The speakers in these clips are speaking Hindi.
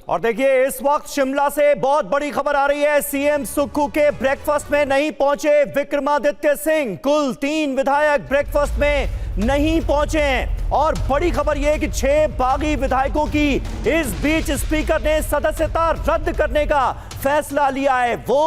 और देखिए इस वक्त शिमला से बहुत बड़ी खबर आ रही है। सीएम सुक्खू के ब्रेकफास्ट में नहीं पहुंचे विक्रमादित्य सिंह। कुल 3 विधायक ब्रेकफास्ट में नहीं पहुंचे हैं और बड़ी खबर यह कि 6 बागी विधायकों की इस बीच स्पीकर ने सदस्यता रद्द करने का फैसला लिया है। वो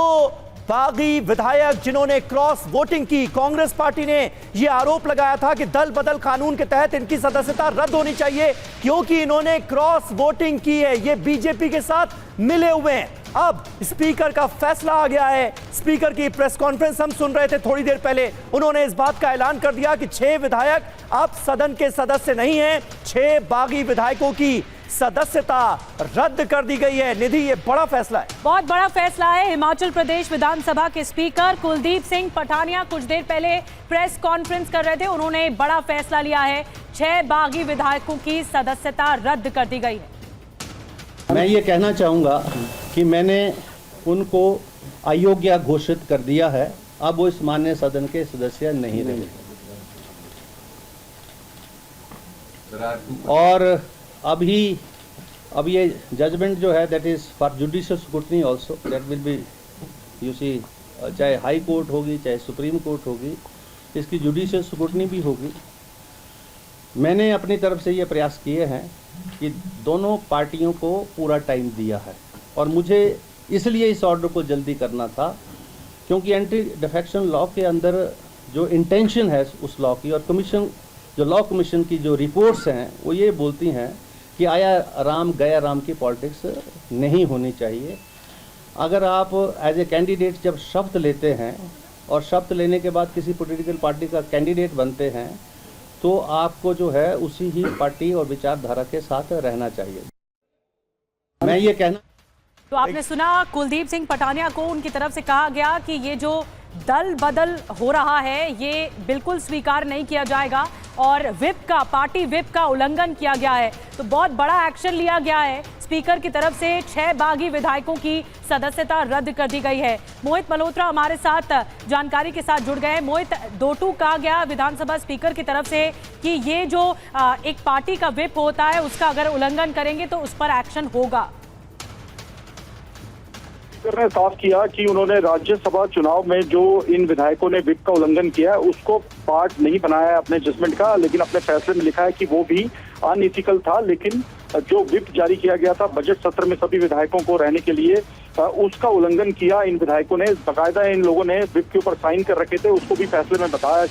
बागी विधायक जिन्होंने क्रॉस वोटिंग की, कांग्रेस पार्टी ने यह आरोप लगाया था कि दल बदल कानून के तहत इनकी सदस्यता रद्द होनी चाहिए क्योंकि इन्होंने क्रॉस वोटिंग की है। ये बीजेपी के साथ मिले हुए हैं। अब स्पीकर का फैसला आ गया है। स्पीकर की प्रेस कॉन्फ्रेंस हम सुन रहे थे थोड़ी देर पहले। उन्होंने इस बात का ऐलान कर दिया कि 6 विधायक अब सदन के सदस्य नहीं हैं। 6 बागी विधायकों की सदस्यता रद्द कर दी गई है। निधि, ये बड़ा फैसला है, बहुत बड़ा फैसला है। हिमाचल प्रदेश विधानसभा के स्पीकर कुलदीप सिंह पठानिया कुछ देर पहले प्रेस कॉन्फ्रेंस कर रहे थे। उन्होंने बड़ा फैसला लिया है। 6 बागी विधायकों की सदस्यता रद्द कर दी गई है। मैं ये कहना चाहूँगा कि मैंने उनको अयोग्य घोषित कर दिया है। अब वो इस माननीय सदन के सदस्य नहीं रहे। और अब ये जजमेंट जो है that is for judicial scrutiny also, that will be you see, चाहे हाई कोर्ट होगी चाहे सुप्रीम कोर्ट होगी, इसकी जुडिशियल स्क्रूटनी भी होगी। मैंने अपनी तरफ से ये प्रयास किए हैं कि दोनों पार्टियों को पूरा टाइम दिया है और मुझे इसलिए इस ऑर्डर को जल्दी करना था क्योंकि एंटी डिफेक्शन लॉ के अंदर जो इंटेंशन है उस लॉ की, और कमीशन जो लॉ कमीशन की जो रिपोर्ट्स हैं वो ये बोलती हैं कि आया राम गया राम की पॉलिटिक्स नहीं होनी चाहिए। अगर आप एज ए कैंडिडेट जब शपथ लेते हैं और शपथ लेने के बाद किसी पॉलिटिकल पार्टी का कैंडिडेट बनते हैं तो आपको जो है उसी ही पार्टी और विचारधारा के साथ रहना चाहिए। मैं ये कहना, तो आपने सुना कुलदीप सिंह पठानिया को, उनकी तरफ से कहा गया कि ये जो दल बदल हो रहा है ये बिल्कुल स्वीकार नहीं किया जाएगा और पार्टी विप का उल्लंघन किया गया है। तो बहुत बड़ा एक्शन लिया गया है। स्पीकर की तरफ से 6 बागी विधायकों की सदस्यता रद्द कर दी गई है। मोहित मल्होत्रा हमारे साथ जानकारी के साथ जुड़ गए हैं। मोहित, 2-2 कहा गया विधानसभा स्पीकर की तरफ से कि ये जो एक पार्टी का विप होता है उसका अगर उल्लंघन करेंगे तो उस पर एक्शन होगा। स्पीकर ने साफ किया कि उन्होंने राज्यसभा चुनाव में जो इन विधायकों ने विप का उल्लंघन किया है उसको पार्ट नहीं बनाया है अपने जजमेंट का, लेकिन अपने फैसले में लिखा है कि वो भी अनइथिकल था। लेकिन जो विप जारी किया गया था बजट सत्र में सभी विधायकों को रहने के लिए, उसका उल्लंघन किया इन विधायकों ने। बाकायदा इन लोगों ने विप के ऊपर साइन कर रखे थे, उसको भी फैसले में बताया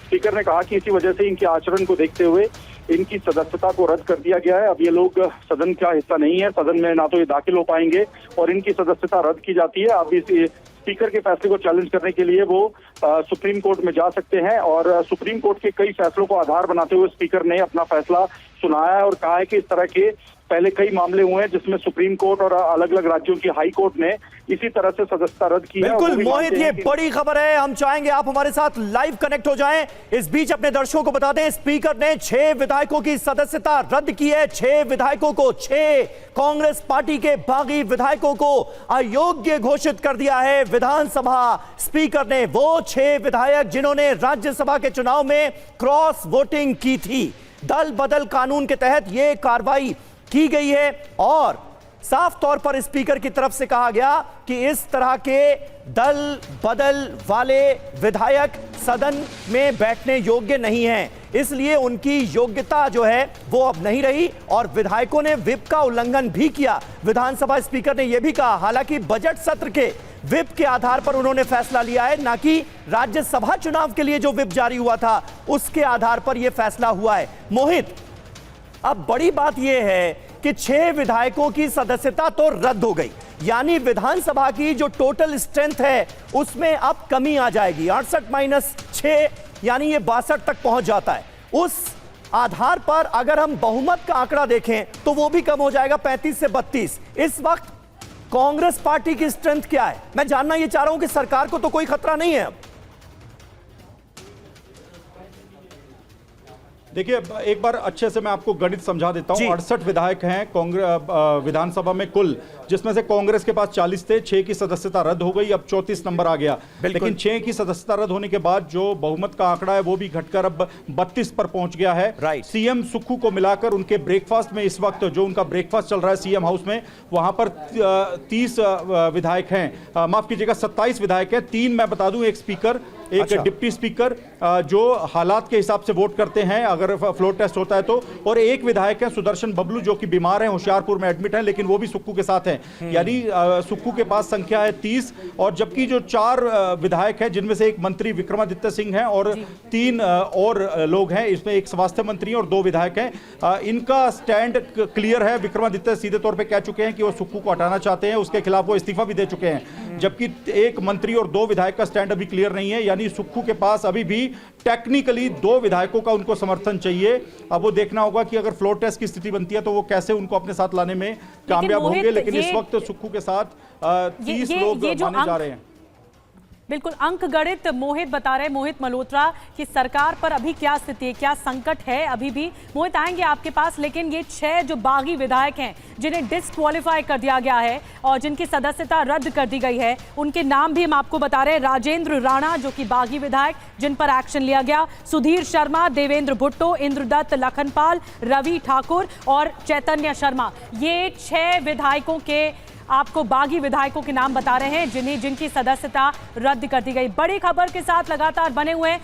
स्पीकर ने कहा कि इसी वजह से इनके आचरण को देखते हुए इनकी सदस्यता को रद्द कर दिया गया है। अब ये लोग सदन का हिस्सा नहीं है, सदन में ना तो ये दाखिल हो पाएंगे और इनकी सदस्यता रद्द की जाती है। अब इस स्पीकर के फैसले को चैलेंज करने के लिए वो सुप्रीम कोर्ट में जा सकते हैं और सुप्रीम कोर्ट के कई फैसलों को आधार बनाते हुए स्पीकर ने अपना फैसला सुनाया है और कहा है कि इस तरह के पहले कई मामले हुए हैं जिसमें सुप्रीम कोर्ट और अलग अलग राज्यों की हाई कोर्ट ने इसी तरह से सदस्यता रद्द की है। बिल्कुल मोहित, ये बड़ी खबर है। हम चाहेंगे आप हमारे साथ लाइव कनेक्ट हो जाएं। इस बीच अपने दर्शकों को बता दें, स्पीकर ने 6 विधायकों की सदस्यता रद्द की है। 6 विधायकों को, 6 कांग्रेस पार्टी के बागी विधायकों को अयोग्य घोषित कर दिया है विधानसभा स्पीकर ने। वो 6 विधायक जिन्होंने राज्यसभा के चुनाव में क्रॉस वोटिंग की थी, दल बदल कानून के तहत यह कार्रवाई की गई है और साफ तौर पर स्पीकर की तरफ से कहा गया कि इस तरह के दल बदल वाले विधायक सदन में बैठने योग्य नहीं हैं, इसलिए उनकी योग्यता जो है वो अब नहीं रही और विधायकों ने विप का उल्लंघन भी किया। विधानसभा स्पीकर ने यह भी कहा, हालांकि बजट सत्र के विप के आधार पर उन्होंने फैसला लिया है, ना कि राज्यसभा चुनाव के लिए जो विप जारी हुआ था उसके आधार पर यह फैसला हुआ है। मोहित, अब बड़ी बात यह है कि 6 विधायकों की सदस्यता तो रद्द हो गई, यानी विधानसभा की जो टोटल स्ट्रेंथ है उसमें अब कमी आ जाएगी। 68 - 6 यानी ये 62 तक पहुंच जाता है। उस आधार पर अगर हम बहुमत का आंकड़ा देखें तो वो भी कम हो जाएगा, 35 से 32। इस वक्त कांग्रेस पार्टी की स्ट्रेंथ क्या है? मैं जानना ये चाह रहा हूं कि सरकार को तो कोई खतरा नहीं है अब। देखिए, एक बार अच्छे से मैं आपको गणित समझा देता जी। हूं। 68 विधायक हैं कांग्रेस विधानसभा में कुल, जिसमें से कांग्रेस के पास 40 थे। 6 की सदस्यता रद्द हो गई, अब 34 नंबर आ गया। लेकिन 6 की सदस्यता रद्द होने के बाद जो बहुमत का आंकड़ा है वो भी घटकर अब 32 पर पहुंच गया है। राइट। सीएम सुक्खू को मिलाकर उनके ब्रेकफास्ट में इस वक्त जो उनका ब्रेकफास्ट चल रहा है सीएम हाउस में, वहां पर 30 विधायक हैं, माफ कीजिएगा 27 विधायक हैं। 3 मैं बता दूं, एक स्पीकर, एक अच्छा। डिप्टी स्पीकर जो हालात के हिसाब से वोट करते हैं अगर फ्लोर टेस्ट होता है तो, और एक विधायक है सुदर्शन बबलू जो कि बीमार हैं, होशियारपुर में एडमिट हैं, लेकिन वो भी सुक्खू के साथ हैं। यानी सुक्खू के पास संख्या है 30, और जबकि जो 4 विधायक हैं जिनमें से एक मंत्री विक्रमादित्य सिंह हैं और 3 और लोग हैं, इसमें एक स्वास्थ्य मंत्री और 2 विधायक हैं। इनका स्टैंड क्लियर है। विक्रमादित्य सीधे तौर पे कह चुके हैं कि वो सुक्खू को हटाना चाहते हैं, उसके खिलाफ वो इस्तीफा भी दे चुके हैं, जबकि एक मंत्री और 2 विधायक का स्टैंड अभी क्लियर नहीं है। यानी सुक्खू के पास अभी भी टेक्निकली 2 विधायकों का उनको समर्थन चाहिए। अब वो देखना होगा कि अगर फ्लोर टेस्ट की स्थिति बनती है तो वो कैसे उनको अपने साथ लाने में कामयाब होंगे। लेकिन इस वक्त सुक्खू के साथ 30 लोग माने जा रहे हैं। बिल्कुल अंक गणित मोहित बता रहे, मोहित मल्होत्रा, कि सरकार पर अभी क्या स्थिति है, क्या संकट है अभी भी। मोहित आएंगे आपके पास, लेकिन ये 6 जो बागी विधायक हैं जिन्हें डिस्क्वालीफाई कर दिया गया है और जिनकी सदस्यता रद्द कर दी गई है, उनके नाम भी हम आपको बता रहे हैं। राजेंद्र राणा जो कि बागी विधायक जिन पर एक्शन लिया गया, सुधीर शर्मा, देवेंद्र भुट्टो, इंद्रदत्त लखनपाल, रवि ठाकुर और चैतन्य शर्मा, ये 6 विधायकों के आपको बागी विधायकों के नाम बता रहे हैं जिनकी सदस्यता रद्द कर दी गई। बड़ी खबर के साथ लगातार बने हुए हैं।